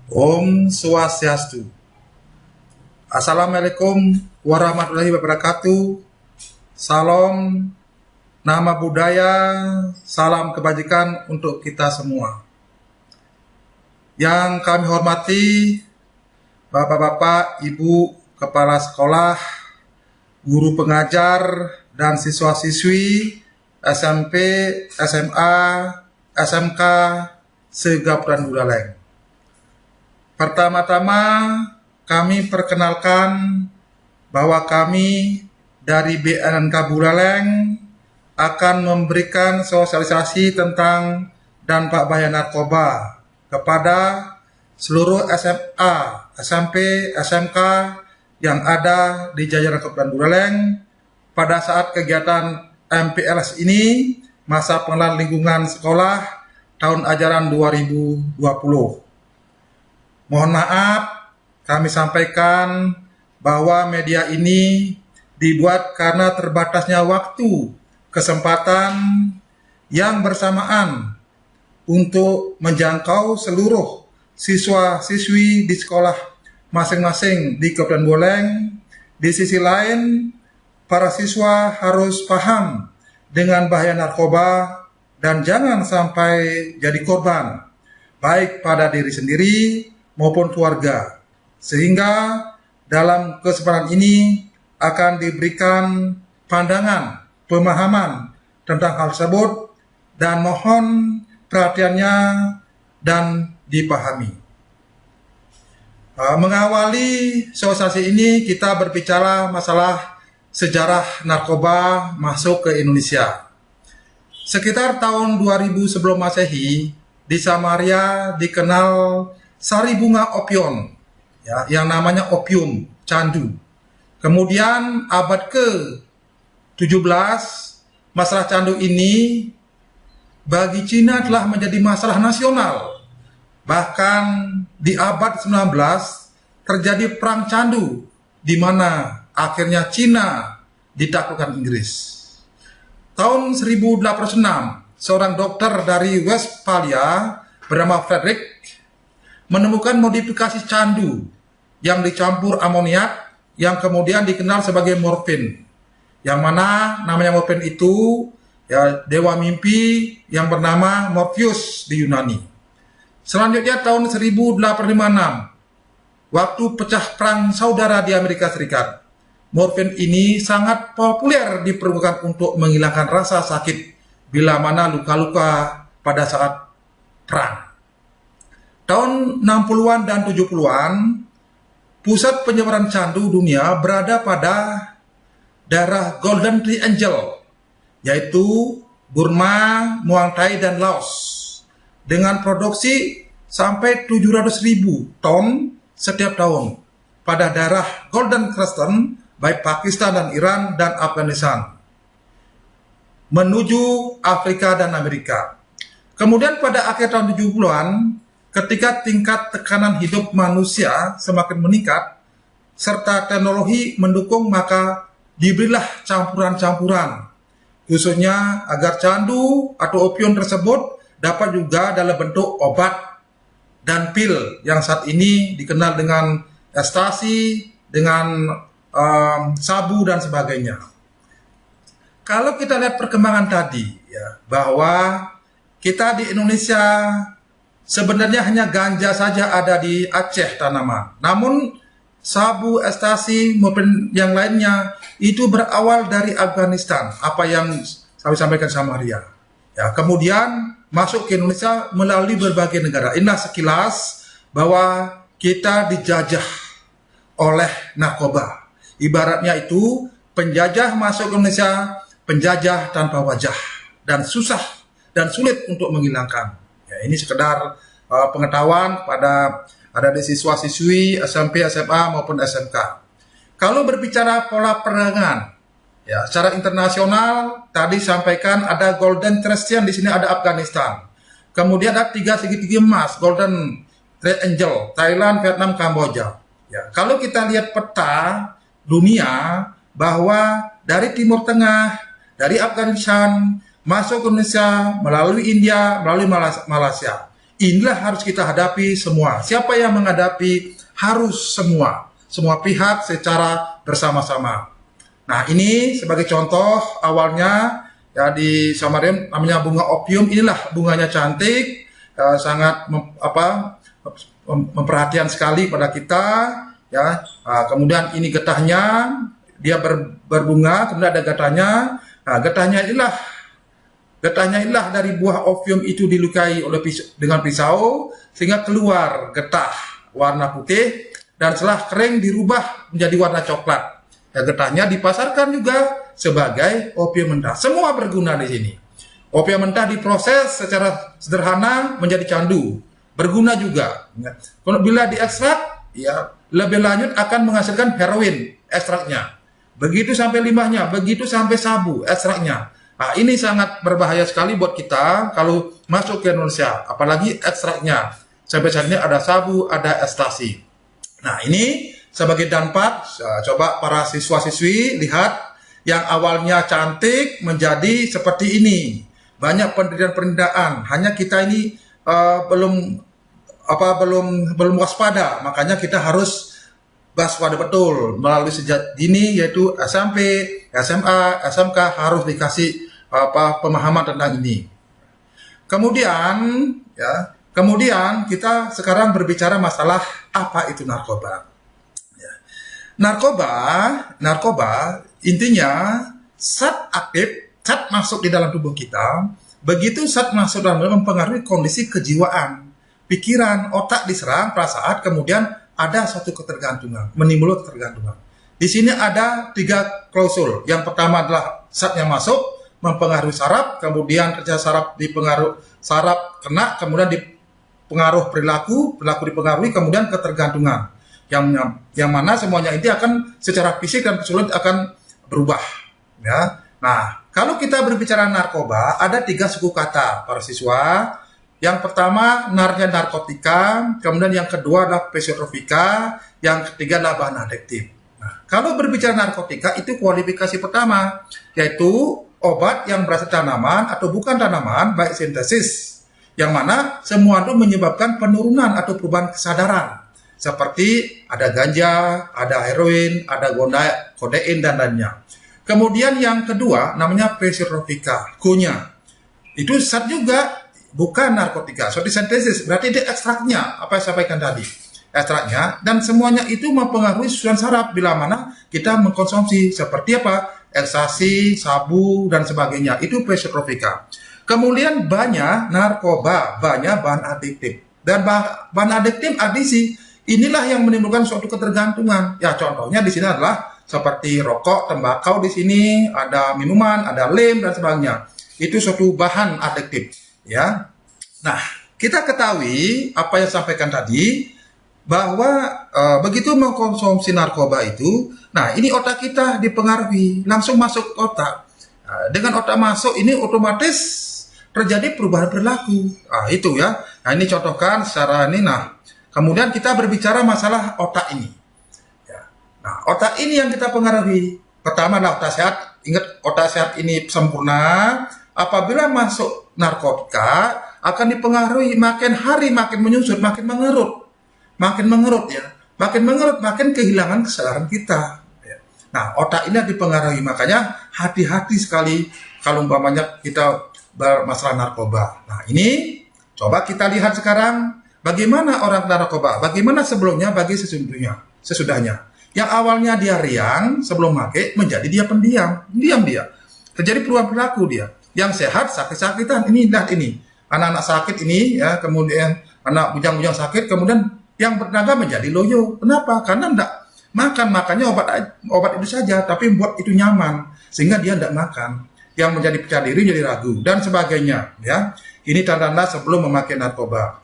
Om Swastiastu. Assalamualaikum warahmatullahi wabarakatuh. Salam nama budaya, salam kebajikan untuk kita semua. Yang kami hormati Bapak-bapak, Ibu, Kepala Sekolah, guru pengajar, dan siswa-siswi SMP, SMA, SMK, se-Gapura Buleleng. Pertama-tama kami perkenalkan bahwa kami dari BNNK Buleleng akan memberikan sosialisasi tentang dampak bahaya narkoba kepada seluruh SMA, SMP, SMK yang ada di jajaran Kabupaten Buleleng pada saat kegiatan MPLS ini masa pengenalan lingkungan sekolah tahun ajaran 2020. Mohon maaf, kami sampaikan bahwa media ini dibuat karena terbatasnya waktu, kesempatan yang bersamaan untuk menjangkau seluruh siswa-siswi di sekolah masing-masing di Kabupaten Buleleng. Di sisi lain, para siswa harus paham dengan bahaya narkoba dan jangan sampai jadi korban, baik pada diri sendiri maupun keluarga. Sehingga dalam kesempatan ini akan diberikan pandangan, pemahaman tentang hal tersebut dan mohon perhatiannya dan dipahami. Mengawali sosialisasi ini kita berbicara masalah sejarah narkoba masuk ke Indonesia. Sekitar tahun 2000 sebelum Masehi, di Samaria dikenal sari bunga opium, ya, yang namanya opium, candu. Kemudian abad ke-17, masalah candu ini bagi Cina telah menjadi masalah nasional. Bahkan di abad 19 terjadi perang candu, di mana akhirnya Cina ditaklukkan Inggris. Tahun 1806, seorang dokter dari Westphalia bernama Frederick menemukan modifikasi candu yang dicampur amoniak yang kemudian dikenal sebagai morfin. Yang mana namanya morfin itu ya dewa mimpi yang bernama Morpheus di Yunani. Selanjutnya tahun 1856, waktu pecah perang saudara di Amerika Serikat, morfin ini sangat populer dipergunakan untuk menghilangkan rasa sakit bila mana luka-luka pada saat perang. Tahun 60-an dan 70-an, pusat penyebaran candu dunia berada pada daerah Golden Triangle, yaitu Burma, Muang Thai, dan Laos, dengan produksi sampai 700.000 ton setiap tahun pada daerah Golden Crescent, baik Pakistan dan Iran dan Afghanistan, menuju Afrika dan Amerika. Kemudian pada akhir tahun 70-an, ketika tingkat tekanan hidup manusia semakin meningkat, serta teknologi mendukung, maka diberilah campuran-campuran, khususnya agar candu atau opium tersebut dapat juga dalam bentuk obat dan pil yang saat ini dikenal dengan ekstasi, dengan sabu dan sebagainya. Kalau kita lihat perkembangan tadi, ya, bahwa kita di Indonesia sebenarnya hanya ganja saja ada di Aceh tanaman. Namun sabu, ekstasi maupun yang lainnya itu berawal dari Afghanistan, apa yang saya sampaikan sama Ria. Ya, kemudian masuk ke Indonesia melalui berbagai negara. Inilah sekilas bahwa kita dijajah oleh narkoba. Ibaratnya itu penjajah masuk ke Indonesia, penjajah tanpa wajah dan susah dan sulit untuk menghilangkan. Ya, ini sekedar pengetahuan pada ada siswa-siswi SMP, SMA maupun SMK. Kalau berbicara pola perdagangan, ya, secara internasional tadi sampaikan ada Golden Triangle, di sini ada Afghanistan. Kemudian ada 3 segitiga emas, Golden Triangle, Thailand, Vietnam, Kamboja. Ya, kalau kita lihat peta dunia bahwa dari Timur Tengah, dari Afghanistan masuk ke Indonesia melalui India, melalui Malaysia. inilah harus kita hadapi semua. Siapa yang menghadapi? Harus semua pihak secara bersama-sama. Nah, ini sebagai contoh awalnya ya di Samarinda namanya bunga opium. Inilah bunganya cantik, sangat memperhatian sekali pada kita ya. Kemudian ini getahnya, dia berbunga, kemudian ada getahnya. Nah, getahnya inilah dari buah opium itu dilukai dengan pisau sehingga keluar getah warna putih, dan setelah kering dirubah menjadi warna coklat. Ya, getahnya dipasarkan juga sebagai opium mentah. Semua berguna di sini. Opium mentah diproses secara sederhana menjadi candu, berguna juga. Kalau bila diekstrak, ya lebih lanjut akan menghasilkan heroin ekstraknya. Begitu sampai limbahnya, begitu sampai sabu ekstraknya. Nah, ini sangat berbahaya sekali buat kita kalau masuk ke Indonesia, apalagi ekstraknya. Sampai saat ini ada sabu, ada ekstasi. Nah, ini sebagai dampak, coba para siswa-siswi lihat yang awalnya cantik menjadi seperti ini. Banyak penderitaan, hanya kita ini belum waspada, makanya kita harus waspada betul melalui sejak dini, yaitu SMP, SMA, SMK harus dikasih pemahaman tentang ini. Kemudian kita sekarang berbicara masalah apa itu narkoba. Ya. Narkoba intinya zat aktif, zat masuk di dalam tubuh kita. Begitu zat masuk dalam tubuh mempengaruhi kondisi kejiwaan, pikiran, otak diserang, perasaan, kemudian ada suatu ketergantungan, menimbulkan ketergantungan. Di sini ada 3 klausul. Yang pertama adalah zat yang masuk mempengaruhi saraf, kemudian kerja saraf dipengaruhi, saraf kena, kemudian pengaruh perilaku dipengaruhi, kemudian ketergantungan. Yang mana semuanya ini akan secara fisik dan psikologis akan berubah. Ya. Nah, kalau kita berbicara narkoba, ada 3 suku kata para siswa. Yang pertama narkotika, kemudian yang kedua adalah psikotropika, yang ketiga adalah bahan adiktif. Nah, kalau berbicara narkotika itu kualifikasi pertama, yaitu obat yang berasal tanaman atau bukan tanaman, baik sintesis, yang mana semua itu menyebabkan penurunan atau perubahan kesadaran. Seperti ada ganja, ada heroin, ada kodein, dan lainnya. Kemudian yang kedua namanya psikotropika, gunya. Itu zat juga bukan narkotika, so disintesis, berarti dia ekstraknya, apa yang saya sampaikan tadi. Ekstraknya, dan semuanya itu mempengaruhi susunan saraf bila mana kita mengkonsumsi seperti apa? Ekstasi, sabu, dan sebagainya. Itu psikotropika. Kemudian banyak narkoba, banyak bahan adiktif. Dan bahan adiktif adisi, inilah yang menimbulkan suatu ketergantungan. Ya, contohnya di sini adalah seperti rokok, tembakau di sini, ada minuman, ada lem, dan sebagainya. Itu suatu bahan adiktif. Ya. Nah, kita ketahui apa yang sampaikan tadi, bahwa begitu mengkonsumsi narkoba itu, nah ini otak kita dipengaruhi, langsung masuk otak. Nah, dengan otak masuk ini otomatis terjadi perubahan perilaku. Nah, itu ya. Nah, ini contohkan secara ini. Nah, kemudian kita berbicara masalah otak ini. Ya. Nah, otak ini yang kita pengaruhi. Pertama adalah otak sehat. Ingat, otak sehat ini sempurna. Apabila masuk narkotika, akan dipengaruhi makin hari makin menyusut, makin mengerut. Makin mengerut ya. Makin mengerut, makin kehilangan kesadaran kita. Ya. Nah, otak ini dipengaruhi. Makanya hati-hati sekali kalau umpamanya kita bermasalah narkoba. Nah, ini coba kita lihat sekarang bagaimana orang narkoba, bagaimana sebelumnya, bagi sesudahnya. Yang awalnya dia riang sebelum pakai menjadi dia pendiam, dia. Terjadi perubahan perilaku dia. Yang sehat sakit-sakitan, ini. Anak-anak sakit ini ya, kemudian anak bujang-bujang sakit, kemudian yang bertenaga menjadi loyo. Kenapa? Karena enggak makan, makanya obat itu saja, tapi membuat itu nyaman sehingga dia enggak makan. Yang menjadi percaya diri jadi ragu dan sebagainya ya. Ini tanda-tanda sebelum memakai narkoba.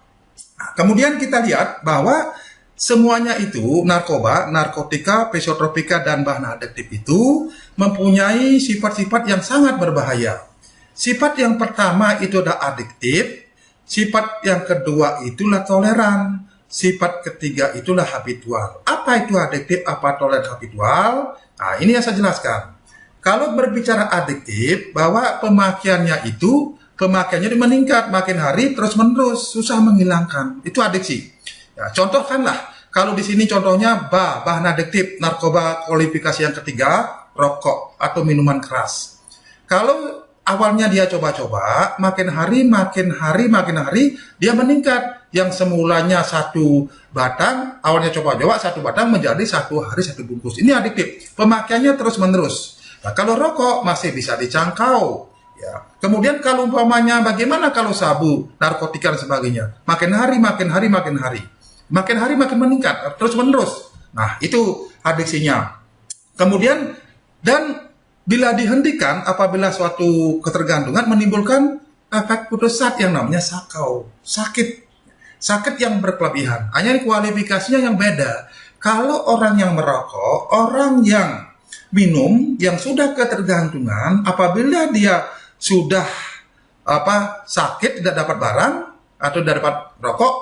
Nah, kemudian kita lihat bahwa semuanya itu narkoba, narkotika, psikotropika, dan bahan adiktif itu mempunyai sifat-sifat yang sangat berbahaya. Sifat yang pertama itu adalah adiktif, sifat yang kedua itulah toleran, sifat ketiga itulah habitual. Apa itu adiktif, apa toleran, habitual? Nah, ini yang saya jelaskan. Kalau berbicara adiktif, bahwa pemakaiannya itu pemakaiannya meningkat, makin hari terus menerus, susah menghilangkan. Itu adiksi. Ya, contohkanlah, kalau di sini contohnya bahan adiktif, narkoba kualifikasi yang ketiga, rokok atau minuman keras. Kalau awalnya dia coba-coba, makin hari dia meningkat. Yang semulanya satu batang, awalnya coba-coba satu batang menjadi satu hari satu bungkus. Ini adiktif, pemakaiannya terus-menerus. Nah, kalau rokok masih bisa dicangkau. Ya. Kemudian kalau umpamanya bagaimana kalau sabu, narkotika dan sebagainya, makin hari makin meningkat terus-menerus. Nah, itu adiksinya. Kemudian dan bila dihentikan, apabila suatu ketergantungan menimbulkan efek putus asa yang namanya sakau, sakit yang berkelebihan. Hanya kualifikasinya yang beda. Kalau orang yang merokok, orang yang minum, yang sudah ketergantungan, apabila dia sudah sakit, tidak dapat barang atau tidak dapat rokok,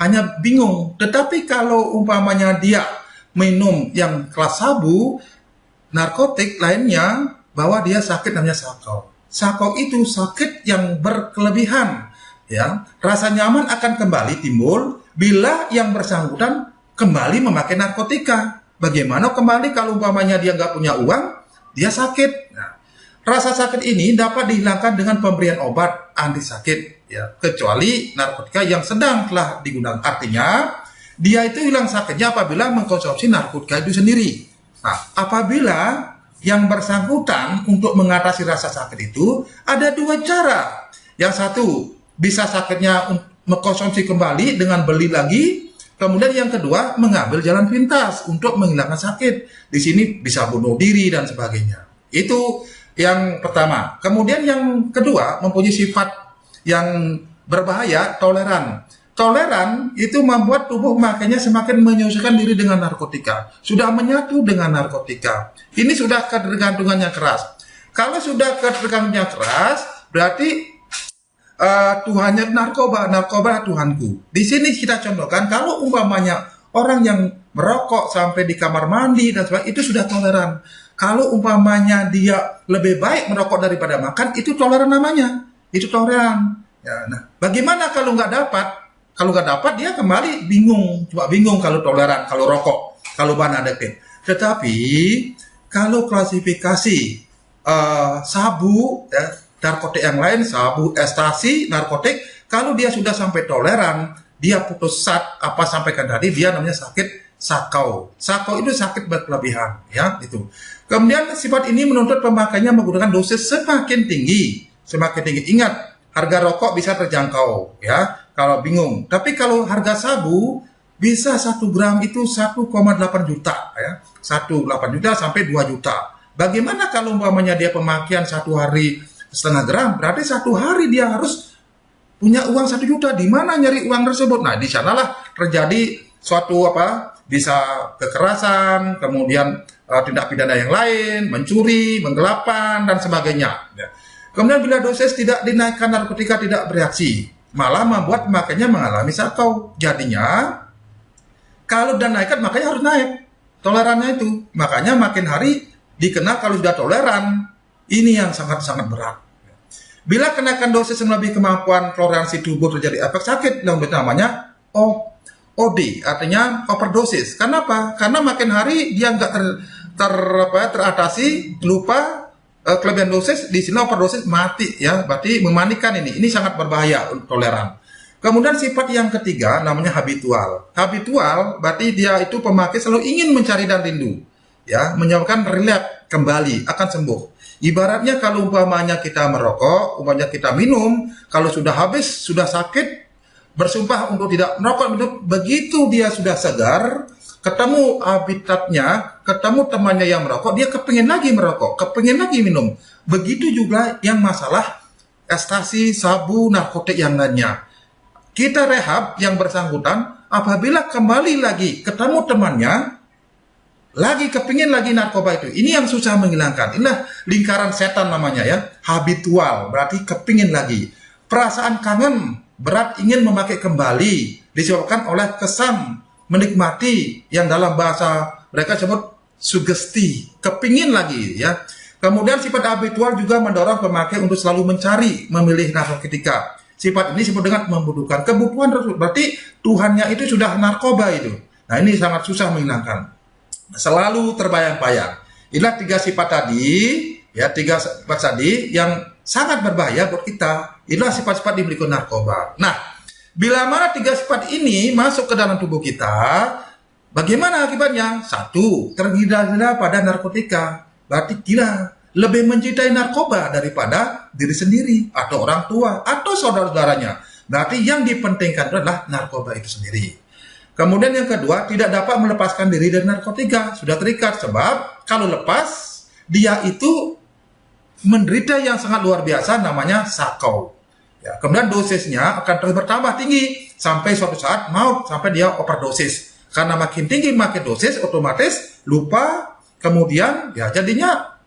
hanya bingung. Tetapi kalau umpamanya dia minum yang kelas sabu, narkotik lainnya, bahwa dia sakit namanya sakau. Sakau itu sakit yang berkelebihan. Ya, rasa nyaman akan kembali timbul bila yang bersangkutan kembali memakai narkotika. Bagaimana kembali kalau umpamanya dia nggak punya uang, dia sakit. Nah, rasa sakit ini dapat dihilangkan dengan pemberian obat anti sakit, ya, kecuali narkotika yang sedang telah digunakan. Artinya, dia itu hilang sakitnya apabila mengkonsumsi narkotika itu sendiri. Nah, apabila yang bersangkutan untuk mengatasi rasa sakit itu ada dua cara. Yang satu, bisa sakitnya mengkonsumsi kembali dengan beli lagi. Kemudian yang kedua, mengambil jalan pintas untuk menghilangkan sakit. Di sini bisa bunuh diri dan sebagainya. Itu yang pertama. Kemudian yang kedua, mempunyai sifat yang berbahaya, toleran. Toleran itu membuat tubuh makanya semakin menyesuaikan diri dengan narkotika. Sudah menyatu dengan narkotika. Ini sudah ketergantungan yang keras. Kalau sudah ketergantungan yang keras, berarti Tuhannya narkoba Tuhanku. Di sini kita contohkan, kalau umpamanya orang yang merokok sampai di kamar mandi dan sebagainya, itu sudah toleran. Kalau umpamanya dia lebih baik merokok daripada makan, itu toleran namanya. Itu toleran. Ya, nah, bagaimana kalau nggak dapat? Kalau nggak dapat, dia kembali bingung. Coba bingung kalau toleran, kalau rokok, kalau bahan adiktif. Tetapi kalau klasifikasi sabu, ya, narkotik yang lain, sabu, ekstasi, narkotik, kalau dia sudah sampai toleran, dia putus asa, sampaikan tadi, dia namanya sakit sakau. Sakau itu sakit berkelebihan, ya, itu. Kemudian sifat ini menuntut pemakaiannya menggunakan dosis semakin tinggi. Ingat, harga rokok bisa terjangkau, ya, kalau bingung. Tapi kalau harga sabu, bisa 1 gram itu 1,8 juta, ya. 1,8 juta sampai 2 juta. Bagaimana kalau umpamanya dia pemakaian 1 hari setengah gram, berarti 1 hari dia harus punya uang 1 juta. Di mana nyari uang tersebut? Nah, di sanalah terjadi suatu bisa kekerasan, kemudian tindak pidana yang lain, mencuri, menggelapan dan sebagainya. Ya. Kemudian bila dosis tidak dinaikkan, narkotika tidak bereaksi, malah membuat pemakainya mengalami sakau. Jadinya kalau dan naikkan, makanya harus naik tolerannya itu. Makanya makin hari dikenal kalau sudah toleran, ini yang sangat-sangat berat. Bila kenaikan dosis melebihi kemampuan toleransi tubuh terjadi efek sakit, yang namanya OD, artinya overdosis. Kenapa? Karena makin hari dia nggak teratasi, lupa kelebihan dosis, di sini overdosis mati, ya, berarti memanikan ini. Ini sangat berbahaya untuk toleran. Kemudian sifat yang ketiga namanya habitual. Habitual berarti dia itu pemakai selalu ingin mencari dan rindu, ya, menyebabkan relapse kembali akan sembuh. Ibaratnya kalau umpamanya kita merokok, umpamanya kita minum, kalau sudah habis, sudah sakit, bersumpah untuk tidak merokok, minum, begitu dia sudah segar, ketemu habitatnya, ketemu temannya yang merokok, dia kepingin lagi merokok, kepingin lagi minum. Begitu juga yang masalah ekstasi, sabu, narkotik yang lainnya. Kita rehab yang bersangkutan, apabila kembali lagi ketemu temannya, lagi kepingin lagi narkoba itu. Ini yang susah menghilangkan. Inilah lingkaran setan namanya, ya. Habitual, berarti kepingin lagi. Perasaan kangen, berat ingin memakai kembali, disebabkan oleh kesan menikmati yang dalam bahasa mereka sebut sugesti, kepingin lagi, ya. Kemudian sifat habitual juga mendorong pemakai untuk selalu mencari, memilih narkotika. Sifat ini disebut dengan membutuhkan kebutuhan tersebut. Berarti Tuhannya itu sudah narkoba itu. Nah ini sangat susah menghilangkan. Selalu terbayang-bayang. Inilah 3 sifat tadi, ya 3 sifat tadi yang sangat berbahaya buat kita. Inilah sifat-sifat dimiliki narkoba. Nah, bila mana 3 sifat ini masuk ke dalam tubuh kita, bagaimana akibatnya? 1, tergila-gila pada narkotika. Berarti gila, lebih mencintai narkoba daripada diri sendiri, atau orang tua, atau saudara-saudaranya. Berarti yang dipentingkan adalah narkoba itu sendiri. Kemudian yang kedua, tidak dapat melepaskan diri dari narkotika. Sudah terikat, sebab kalau lepas, dia itu menderita yang sangat luar biasa, namanya sakau. Ya, kemudian dosisnya akan terus bertambah tinggi, sampai suatu saat maut, sampai dia overdosis. Karena makin tinggi, makin dosis, otomatis lupa, kemudian ya jadinya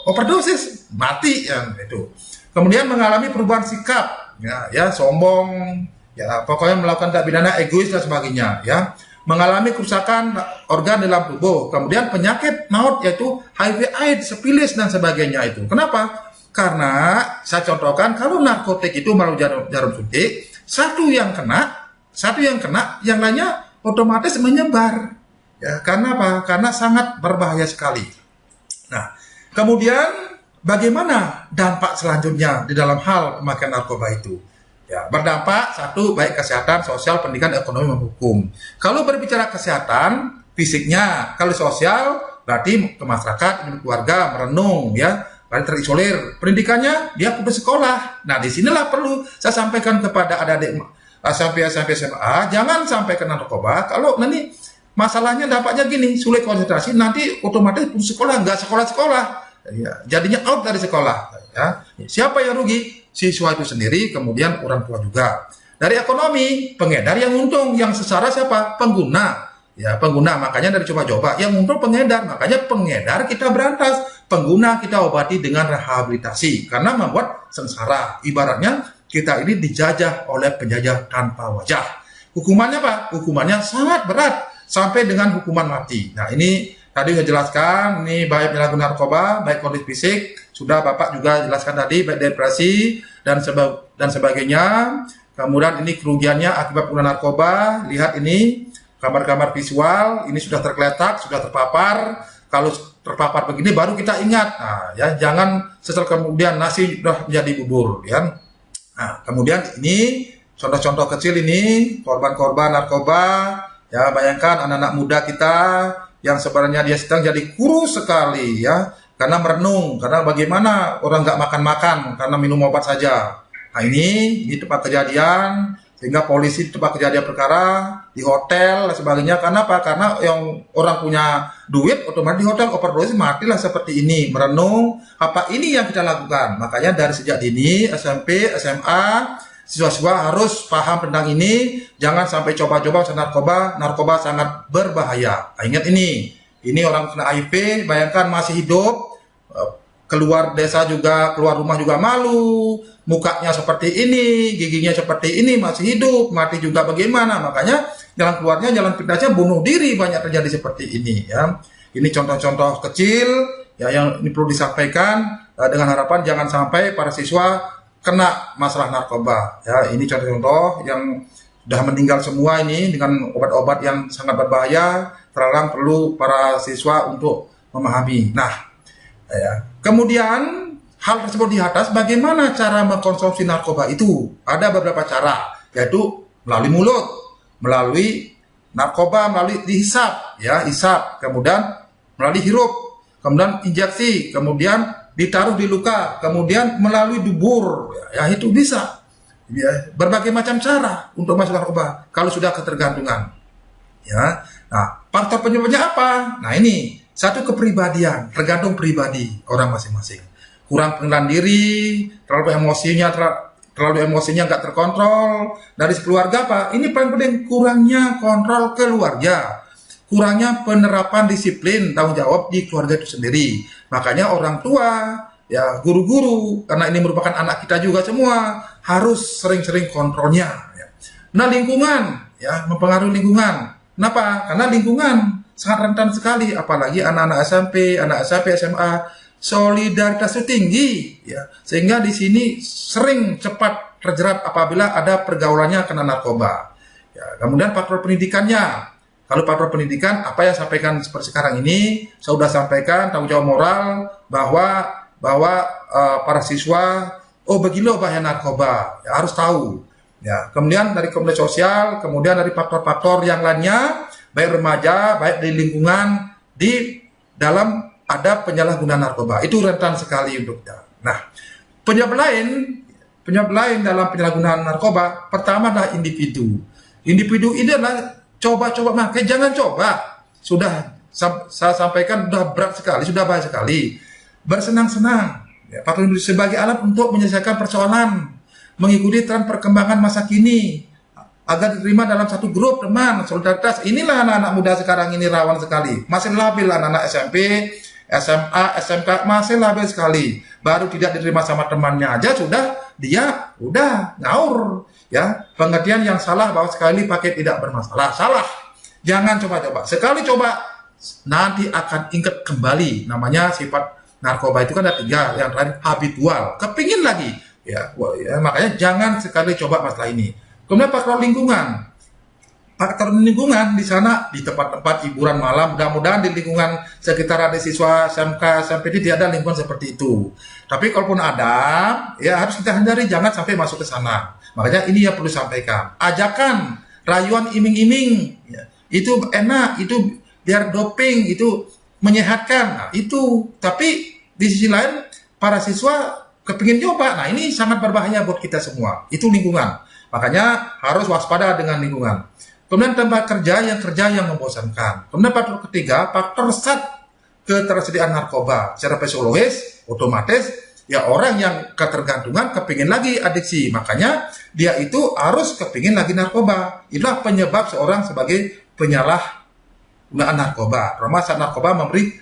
overdosis, mati ya, itu. Kemudian mengalami perubahan sikap, ya sombong, ya pokoknya melakukan tindak pidana egois dan sebagainya, ya. Mengalami kerusakan organ dalam tubuh, kemudian penyakit maut yaitu HIV/AIDS, sifilis dan sebagainya itu. Kenapa? Karena saya contohkan kalau narkotik itu melalui jarum suntik, satu yang kena, yang lainnya otomatis menyebar. Ya, karena apa? Karena sangat berbahaya sekali. Nah, kemudian bagaimana dampak selanjutnya di dalam hal pemakaian narkoba itu? Ya, berdampak 1, baik kesehatan, sosial, pendidikan, ekonomi, dan hukum. Kalau berbicara kesehatan, fisiknya, kalau sosial, berarti ke masyarakat, keluarga, merenung, ya, berarti terisolir. Pendidikannya, dia putus sekolah. Nah, disinilah perlu saya sampaikan kepada adik-adik SMP SMA, jangan sampai kena narkoba. Kalau nanti masalahnya dampaknya gini, sulit konsentrasi, nanti otomatis putus sekolah, nggak sekolah-sekolah. Ya, jadinya out dari sekolah. Ya. Siapa yang rugi? Siswa itu sendiri, kemudian orang tua juga. Dari ekonomi, pengedar yang untung, yang secara siapa? Pengguna. Ya, pengguna, makanya dari coba-coba. Yang untung pengedar, makanya pengedar kita berantas. Pengguna kita obati dengan rehabilitasi. Karena membuat sengsara. Ibaratnya kita ini dijajah oleh penjajah tanpa wajah. Hukumannya apa? Hukumannya sangat berat. Sampai dengan hukuman mati. Nah ini tadi saya jelaskan, ini baik penyalahgunaan narkoba, baik kondisi fisik, sudah Bapak juga jelaskan tadi, baik depresi dan sebagainya. Kemudian ini kerugiannya akibat penggunaan narkoba. Lihat ini gambar-gambar visual, ini sudah tergeletak, sudah terpapar. Kalau terpapar begini baru kita ingat. Nah, ya jangan setelah kemudian nasi sudah menjadi bubur, ya. Nah, kemudian ini contoh-contoh kecil ini korban-korban narkoba. Ya, bayangkan anak-anak muda kita yang sebenarnya dia sedang jadi kurus sekali, ya, karena merenung, karena bagaimana orang nggak makan-makan karena minum obat saja. Nah ini tempat kejadian, sehingga polisi tempat kejadian perkara di hotel dan sebagainya. Karena apa? Karena yang orang punya duit otomatis di hotel overdosis, matilah seperti ini, merenung. Apa ini yang kita lakukan? Makanya dari sejak dini SMP, SMA, siswa-siswa harus paham tentang ini, jangan sampai coba-coba narkoba. Narkoba sangat berbahaya. Nah, ingat ini orang kena HIV, bayangkan masih hidup, keluar desa juga, keluar rumah juga malu, mukanya seperti ini, giginya seperti ini, masih hidup, mati juga bagaimana? Makanya jalan keluarnya, jalan pintasnya bunuh diri, banyak terjadi seperti ini, ya. Ini contoh-contoh kecil, ya, yang ini perlu disampaikan, dengan harapan jangan sampai para siswa kena masalah narkoba, ya. Ini contoh-contoh yang sudah meninggal semua ini dengan obat-obat yang sangat berbahaya. Terlarang, perlu para siswa untuk memahami. Nah, ya. Kemudian hal tersebut di atas, bagaimana cara mengkonsumsi narkoba itu? Ada beberapa cara, yaitu melalui mulut, melalui narkoba, melalui dihisap, ya, hisap, kemudian melalui hirup, kemudian injeksi, kemudian ditaruh di luka, kemudian melalui dubur, ya itu bisa. Ya, berbagai macam cara untuk masuk narkoba kalau sudah ketergantungan. Ya, nah faktor penyebabnya apa? Nah ini satu, kepribadian, tergantung pribadi orang masing-masing. Kurang pengenalan diri, terlalu emosinya nggak terkontrol. Dari keluarga apa? Ini paling penting, kurangnya kontrol keluarga, kurangnya penerapan disiplin tanggung jawab di keluarga itu sendiri. Makanya orang tua, ya guru-guru, karena ini merupakan anak kita juga semua, harus sering-sering kontrolnya. Ya. Nah lingkungan, ya mempengaruhi lingkungan. Kenapa? Karena lingkungan sangat rentan sekali, apalagi anak-anak SMP SMA, solidaritas itu tinggi, ya, sehingga di sini sering cepat terjerat apabila ada pergaulannya kena narkoba. Ya, kemudian faktor pendidikannya. Kalau faktor pendidikan, apa yang sampaikan seperti sekarang ini, saya sudah sampaikan tanggung jawab moral bahwa para siswa, oh begini loh bahaya narkoba, ya, harus tahu. Ya, kemudian dari komunitas sosial, kemudian dari faktor-faktor yang lainnya, baik remaja, baik di lingkungan, di dalam ada penyalahgunaan narkoba. Itu rentan sekali untuknya. Nah, penyebab lain dalam penyalahgunaan narkoba, pertama adalah individu. Individu ini adalah coba-coba pakai, jangan coba. Sudah saya sampaikan, sudah berat sekali, sudah bahaya sekali. Bersenang-senang, ya, sebagai alat untuk menyelesaikan persoalan, mengikuti tren perkembangan masa kini, agar diterima dalam satu grup teman, solidaritas. Inilah anak-anak muda sekarang ini rawan sekali. Masih labil anak-anak SMP, SMA, SMK, masih labil sekali. Baru tidak diterima sama temannya aja, dia udah ngaur. Ya, pengertian yang salah bahwa sekali pakai tidak bermasalah, salah. Jangan coba-coba. Sekali coba nanti akan ingat kembali. Namanya sifat narkoba itu kan ada 3, yang lain habitual, kepingin lagi. Ya, makanya jangan sekali coba masalah ini. Kemudian faktor lingkungan. Faktor lingkungan di sana, di tempat-tempat hiburan malam, mudah-mudahan di lingkungan sekitar ada siswa SMK, SMP tidak ada lingkungan seperti itu. Tapi kalaupun ada, ya harus kita hindari, jangan sampai masuk ke sana. Makanya ini yang perlu sampaikan. Ajakan, rayuan iming-iming, ya, itu enak, itu biar doping, itu menyehatkan. Nah, itu. Tapi di sisi lain, para siswa kepingin coba. Nah, ini sangat berbahaya buat kita semua. Itu lingkungan. Makanya harus waspada dengan lingkungan. Kemudian tempat kerja yang membosankan. Kemudian faktor ketiga, faktor ketersediaan narkoba. Secara psikologis, otomatis, ya orang yang ketergantungan kepingin lagi adiksi. Makanya dia itu harus kepingin lagi narkoba. Itulah penyebab seorang sebagai penyalahgunaan narkoba. Terutama saat narkoba memberi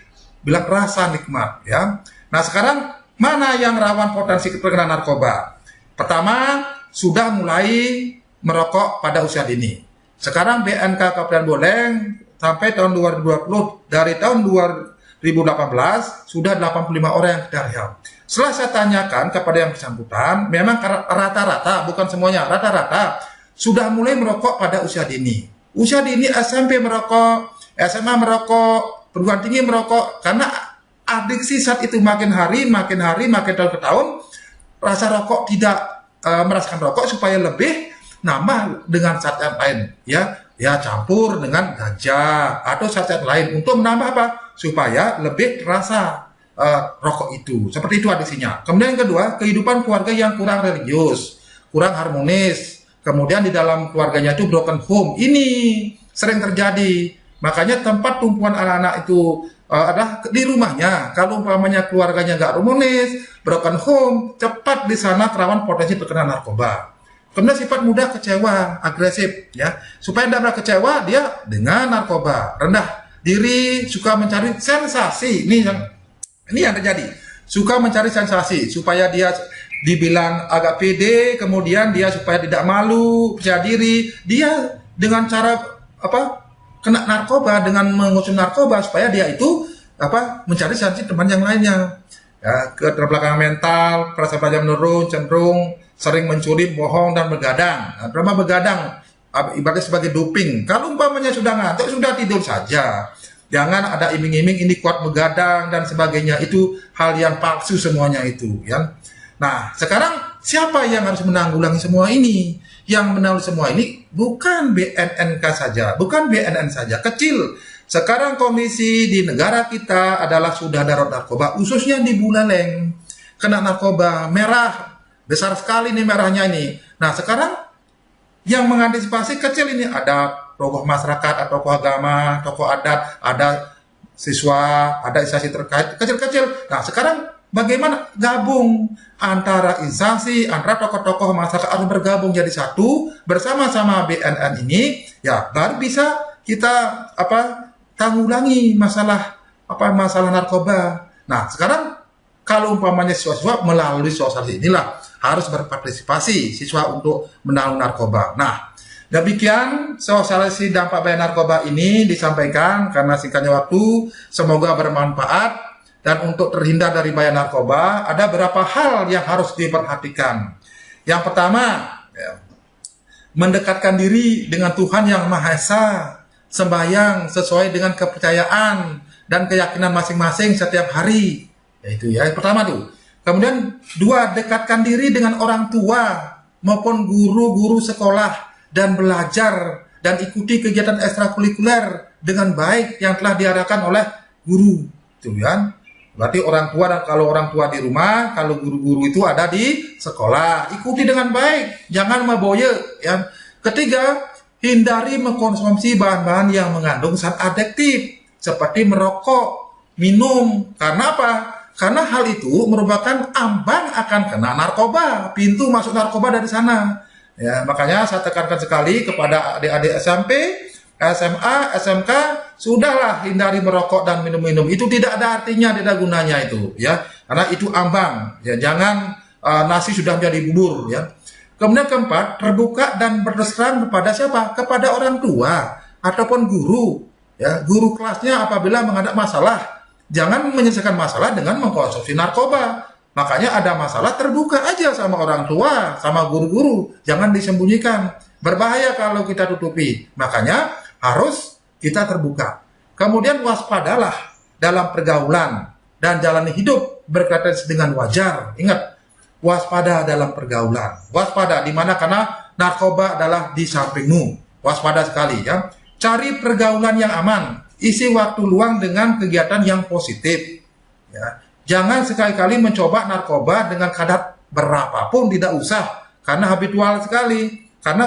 bilang rasa nikmat. Ya. Nah sekarang mana yang rawan potensi terkena narkoba? Pertama, sudah mulai merokok pada usia dini. Sekarang BNK Kabupaten Buleleng sampai tahun 2020, dari tahun 2018 sudah 85 orang yang kita rehab. Setelah saya tanyakan kepada yang bersangkutan, memang rata-rata, bukan semuanya, rata-rata sudah mulai merokok pada usia dini. Usia dini SMP merokok, SMA merokok, perguruan tinggi merokok, karena adiksi saat itu makin hari, makin tahun ke tahun, rasa rokok tidak merasakan rokok supaya lebih nambah dengan zat yang lain, ya campur dengan ganja atau zat lain untuk menambah apa? Supaya lebih terasa rokok itu. Seperti itu adiksinya. Kemudian yang kedua, kehidupan keluarga yang kurang religius, kurang harmonis. Kemudian di dalam keluarganya itu broken home. Ini sering terjadi. Makanya tempat tumpuan anak-anak itu adalah di rumahnya. Kalau umpamanya keluarganya nggak harmonis, broken home, cepat di sana rawan potensi terkena narkoba. Kemudian sifat mudah kecewa, agresif, ya. Supaya tidak kecewa, dia dengan narkoba, rendah diri, suka mencari sensasi. Ini yang terjadi. Suka mencari sensasi supaya dia dibilang agak pede, kemudian dia supaya tidak malu, percaya diri, dia dengan cara kena narkoba, dengan mengusung narkoba supaya dia itu mencari sensasi teman yang lainnya. Ya, keterbelakangan mental, perasaan pelajar menurun, cenderung sering mencuri, bohong dan begadang. Nah, drama begadang ibaratnya sebagai doping. Kalau umpamanya sudah ngantuk, sudah tidur saja. Jangan ada iming-iming ini kuat begadang dan sebagainya. Itu hal yang palsu semuanya itu, ya. Nah, sekarang siapa yang harus menanggulangi semua ini? Yang menanggulangi semua ini bukan BNNK saja, bukan BNN saja, kecil. Sekarang kondisi di negara kita adalah sudah darurat narkoba, khususnya di Buleleng. Kena narkoba merah, besar sekali nih merahnya ini. Nah, sekarang yang mengantisipasi kecil ini ada tokoh masyarakat, atau tokoh agama, tokoh adat, ada siswa, ada instansi terkait, kecil-kecil. Nah, sekarang bagaimana gabung antara instansi, antara tokoh-tokoh masyarakat harus bergabung jadi satu bersama-sama BNN ini, ya baru bisa kita tanggulangi masalah narkoba. Nah, sekarang kalau umpamanya siswa-siswa melalui sosialisasi inilah harus berpartisipasi siswa untuk menanggung narkoba. Nah, demikian sosialisasi dampak bahaya narkoba ini disampaikan karena singkatnya waktu. Semoga bermanfaat dan untuk terhindar dari bahaya narkoba, ada beberapa hal yang harus diperhatikan. Yang pertama, ya, mendekatkan diri dengan Tuhan Yang Maha Esa, sembahyang sesuai dengan kepercayaan dan keyakinan masing-masing setiap hari. Yaitu ya, yang pertama tuh. Kemudian dua, dekatkan diri dengan orang tua maupun guru-guru sekolah dan belajar dan ikuti kegiatan ekstrakurikuler dengan baik yang telah diarahkan oleh guru. Itu ya. Berarti orang tua, dan kalau orang tua di rumah, kalau guru-guru itu ada di sekolah, ikuti dengan baik, jangan maboye. Ya. Ketiga, hindari mengkonsumsi bahan-bahan yang mengandung zat adiktif seperti merokok, minum. Karena apa? Karena hal itu merupakan ambang akan kena narkoba, pintu masuk narkoba dari sana. Ya, makanya saya tekankan sekali kepada adik-adik SMP, SMA, SMK, sudahlah hindari merokok dan minum-minum. Itu tidak ada artinya, tidak ada gunanya itu, ya. Karena itu ambang. Ya, jangan nasi sudah menjadi bubur, ya. Kemudian keempat, terbuka dan berterus terang kepada siapa? Kepada orang tua ataupun guru, ya. Guru kelasnya apabila menghadap masalah, jangan menyelesaikan masalah dengan mengkonsumsi narkoba. Makanya ada masalah, terbuka aja sama orang tua, sama guru-guru, jangan disembunyikan. Berbahaya kalau kita tutupi. Makanya harus kita terbuka. Kemudian waspadalah dalam pergaulan dan jalani hidup berkaitan dengan wajar. Ingat, waspada dalam pergaulan. Waspada di mana? Karena narkoba adalah di sampingmu. Waspada sekali, ya. Cari pergaulan yang aman. Isi waktu luang dengan kegiatan yang positif. Ya. Jangan sekali-kali mencoba narkoba dengan kadar berapapun, tidak usah. Karena habitual sekali. Karena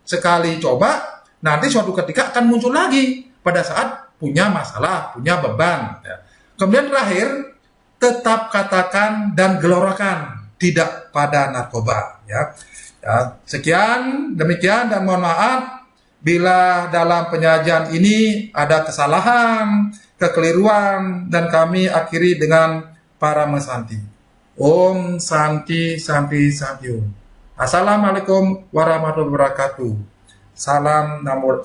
sekali coba, nanti suatu ketika akan muncul lagi pada saat punya masalah, punya beban. Ya. Kemudian terakhir, tetap katakan dan gelorakan tidak pada narkoba. Ya. Ya, sekian, demikian, dan mohon maaf bila dalam penyajian ini ada kesalahan, kekeliruan, dan kami akhiri dengan Parama Santi. Om Santi Santi Santi Om. Assalamualaikum warahmatullahi wabarakatuh. Salam namo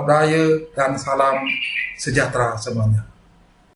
budaya dan salam sejahtera semuanya.